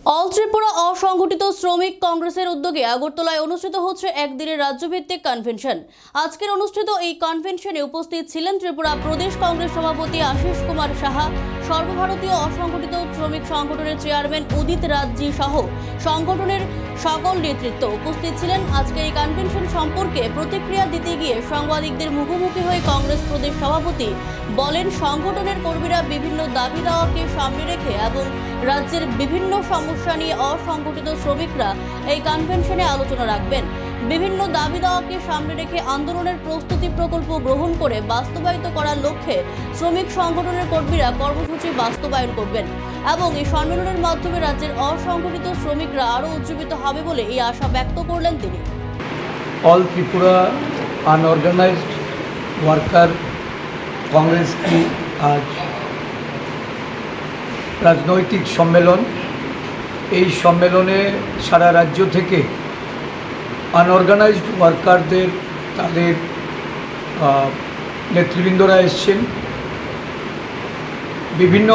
All Tripura অসংগঠিত শ্রমিক কংগ্রেসের উদ্যোগে আগরতলায় অনুষ্ঠিত হচ্ছে একদিনের রাজ্যভিত্তিক কনভেনশন। আজকের অনুষ্ঠিত এই কনভেনশনে উপস্থিত ছিলেন ত্রিপুরা প্রদেশ কংগ্রেস সভাপতি আশিস কুমার সাহা, সর্বভারতীয় অসংগঠিত শ্রমিক সংগঠনের চেয়ারম্যান উদিত রাজজি সহ সংগঠনের সকল নেতৃত্ব উপস্থিত ছিলেন। আজকের এই কনভেনশন সম্পর্কে প্রতিক্রিয়া দিতে গিয়ে সাংবাদিকদের মুখোমুখি হয়ে কংগ্রেস প্রদেশ সভাপতি বলেন, সংগঠনের কর্মীরা বিভিন্ন দাবি দাওয়াকে সামনে রেখে এবং রাজ্যের বিভিন্ন সমস্যা নিয়ে অসংগঠিত শ্রমিকরা এই কনভেনশনে আলোচনা রাখবেন। বিভিন্ন দাবি দাওয়াকে সামনে রেখে আন্দোলনের প্রস্তুতি প্রকল্প গ্রহণ করে বাস্তবায়িত করার লক্ষ্যে শ্রমিক সংগঠনের কর্মীরা কর্মসূচি বাস্তবায়ন করবেন এবং এই সম্মেলনের মাধ্যমে রাজ্যের অসংগঠিত শ্রমিকরা আরও উজ্জীবিত হবে বলে এই আশা ব্যক্ত করলেন তিনি। All Tripura unorganised worker Congress की आज राजनैतिक सम्मेलन। এই সম্মেলনে সারা রাজ্য থেকে আনঅর্গানাইজড ওয়ার্কারদের তাদের নেতৃবৃন্দরা এসছেন। বিভিন্ন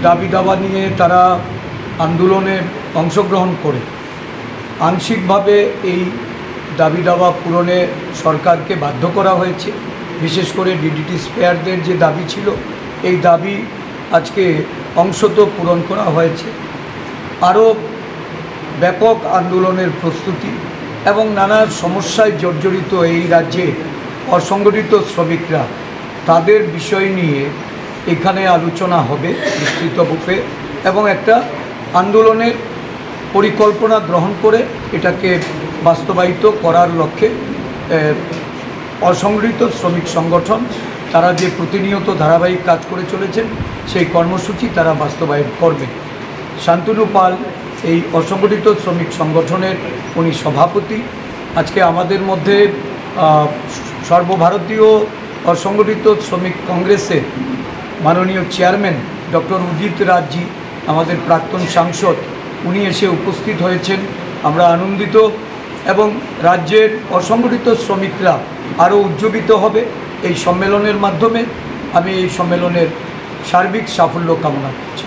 দাবি দাবা নিয়ে তারা আন্দোলনে অংশগ্রহণ করে আংশিকভাবে এই দাবি দাবা পূরণে সরকারকে বাধ্য করা হয়েছে। বিশেষ করে ডিডিটি স্পেয়ারদের যে দাবি ছিল, এই দাবি আজকে অংশত পূরণ করা হয়েছে। আরও ব্যাপক আন্দোলনের প্রস্তুতি এবং নানা সমস্যায় জর্জরিত এই রাজ্যে অসংগঠিত শ্রমিকরা, তাদের বিষয় নিয়ে এখানে আলোচনা হবে বিস্তৃতরূপে এবং একটা আন্দোলনের পরিকল্পনা গ্রহণ করে এটাকে বাস্তবায়িত করার লক্ষ্যে অসংগঠিত শ্রমিক সংগঠন তারা যে প্রতিনিয়ত ধারাবাহিক কাজ করে চলেছেন, সেই কর্মসূচি তারা বাস্তবায়ন করবে। শান্তনু পাল এই অসংগঠিত শ্রমিক সংগঠনের উনি সভাপতি। আজকে আমাদের মধ্যে সর্বভারতীয় অসংগঠিত শ্রমিক কংগ্রেসের মাননীয় চেয়ারম্যান ডক্টর উদিত রাজজি, আমাদের প্রাক্তন সাংসদ, উনি এসে উপস্থিত হয়েছেন। আমরা আনন্দিত এবং রাজ্যের অসংগঠিত শ্রমিকরা আরও উজ্জীবিত হবে এই সম্মেলনের মাধ্যমে। আমি এই সম্মেলনের সার্বিক সাফল্য কামনা করছি।